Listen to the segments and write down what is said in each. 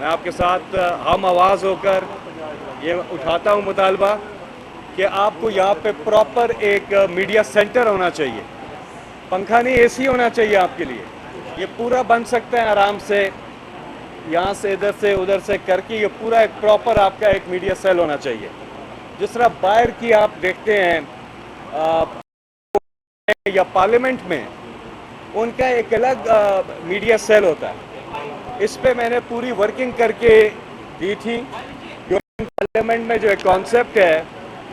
मैं आपके साथ हम आवाज़ होकर ये उठाता हूँ मुतालबा कि आपको यहाँ पे प्रॉपर एक मीडिया सेंटर होना चाहिए। पंखा नहीं, एसी होना चाहिए आपके लिए। ये पूरा बन सकता है आराम से, यहाँ से इधर से उधर से करके ये पूरा एक प्रॉपर आपका एक मीडिया सेल होना चाहिए। जिस तरह बाहर की आप देखते हैं या पार्लियामेंट में उनका एक अलग मीडिया सेल होता है। इस पे मैंने पूरी वर्किंग करके दी थी। पार्लियामेंट में जो एक कॉन्सेप्ट है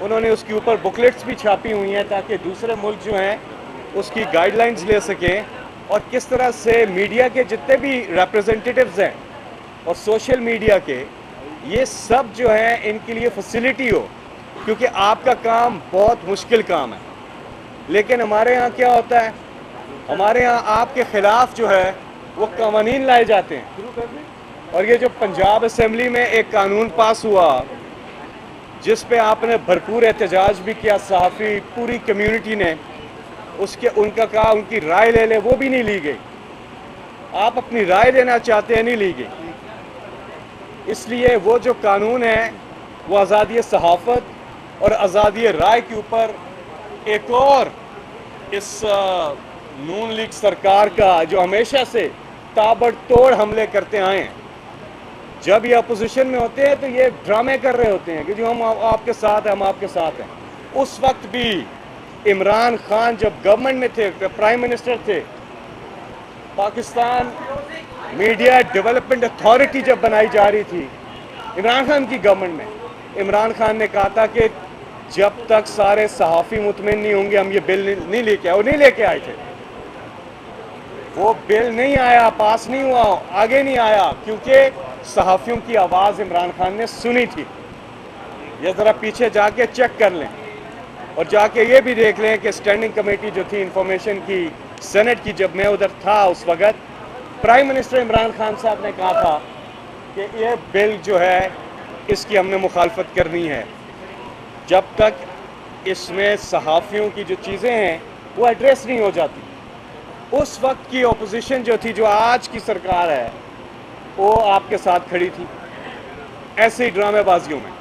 उन्होंने उसके ऊपर बुकलेट्स भी छापी हुई हैं ताकि दूसरे मुल्क जो हैं उसकी गाइडलाइंस ले सकें और किस तरह से मीडिया के जितने भी रिप्रेजेंटेटिव्स हैं और सोशल मीडिया के, ये सब जो हैं इनके लिए फैसिलिटी हो, क्योंकि आपका काम बहुत मुश्किल काम है। लेकिन हमारे यहाँ क्या होता है, हमारे यहाँ आपके खिलाफ जो है वो कानून लाए जाते हैं। और ये जो पंजाब असेंबली में एक कानून पास हुआ जिस पे आपने भरपूर एहतजाज भी किया, सहाफ़ी पूरी कम्युनिटी ने उसके उनका कहा उनकी राय ले ले, वो भी नहीं ली गई। आप अपनी राय लेना चाहते हैं, नहीं ली गई। इसलिए वो जो कानून है वो आज़ादी सहाफ़त और आज़ादी राय के ऊपर एक और इस नून लीग सरकार का जो हमेशा से ताबड़तोड़ हमले करते आए हैं, जब ये अपोजिशन में होते हैं तो ये ड्रामे कर रहे होते हैं कि जो हम आपके साथ हैं, हम आपके साथ हैं। उस वक्त भी इमरान खान जब गवर्नमेंट में थे, प्राइम मिनिस्टर थे, पाकिस्तान मीडिया डेवलपमेंट अथॉरिटी जब बनाई जा रही थी इमरान खान की गवर्नमेंट में, इमरान खान ने कहा था कि जब तक सारे सहाफ़ी मुतमिन नहीं होंगे हम ये बिल नहीं लेके आए। वो नहीं लेके आए थे, वो बिल नहीं आया, पास नहीं हुआ, आगे नहीं आया, क्योंकि सहाफ़ियों की आवाज़ इमरान खान ने सुनी थी। ये ज़रा पीछे जाके चेक कर लें और जाके ये भी देख लें कि स्टैंडिंग कमेटी जो थी इंफॉर्मेशन की सेनेट की, जब मैं उधर था उस वक़्त प्राइम मिनिस्टर इमरान खान साहब ने कहा था कि ये बिल जो है इसकी हमने मुखालफत करनी है जब तक इसमें सहाफ़ियों की जो चीज़ें हैं वो एड्रेस नहीं हो जाती। उस वक्त की अपोजिशन जो थी, जो आज की सरकार है, वो आपके साथ खड़ी थी। ऐसे ही ड्रामेबाजियों में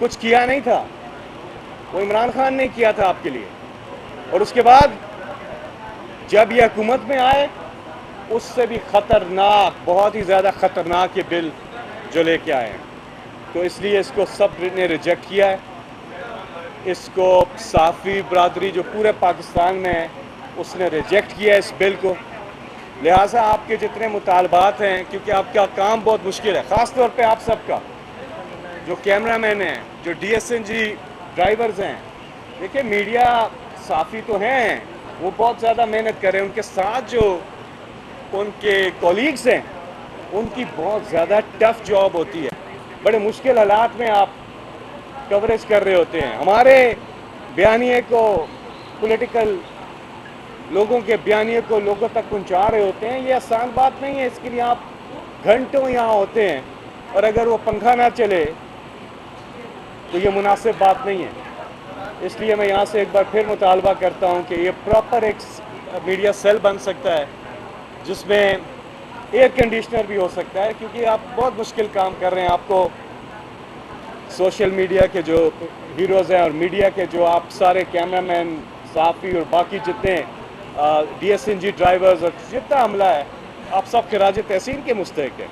कुछ किया नहीं था, वो इमरान खान ने किया था आपके लिए। और उसके बाद जब ये हुकूमत में आए उससे भी ख़तरनाक, बहुत ही ज़्यादा ख़तरनाक ये बिल जो लेके आए हैं, तो इसलिए इसको सब ने रिजेक्ट किया है। इसको साफ़ी बरादरी जो पूरे पाकिस्तान में है उसने रिजेक्ट किया है इस बिल को। लिहाजा आपके जितने मुतालबात हैं, क्योंकि आपका काम बहुत मुश्किल है, ख़ास तौर पे आप सबका, जो कैमरामैन हैं, जो DSNG ड्राइवर्स हैं, देखिए मीडिया साफ़ी तो हैं, वो बहुत ज़्यादा मेहनत कर रहे हैं, उनके साथ जो उनके कॉलीग्स हैं उनकी बहुत ज़्यादा टफ जॉब होती है। बड़े मुश्किल हालात में आप कवरेज कर रहे होते हैं, हमारे बयानिए को, पॉलिटिकल लोगों के बयानिए को लोगों तक पहुंचा रहे होते हैं। ये आसान बात नहीं है, इसके लिए आप घंटों यहाँ होते हैं और अगर वो पंखा ना चले तो ये मुनासिब बात नहीं है। इसलिए मैं यहाँ से एक बार फिर मुतालबा करता हूँ कि ये प्रॉपर एक मीडिया सेल बन सकता है जिसमें एयर कंडीशनर भी हो सकता है, क्योंकि आप बहुत मुश्किल काम कर रहे हैं। आपको सोशल मीडिया के जो हीरोज़ हैं और मीडिया के जो आप सारे कैमरामैन, सहाफ़ी और बाकी जितने DSNG ड्राइवर्स और जितना अमला है, आप सब खिराज तहसीन के मुस्तहिक हैं।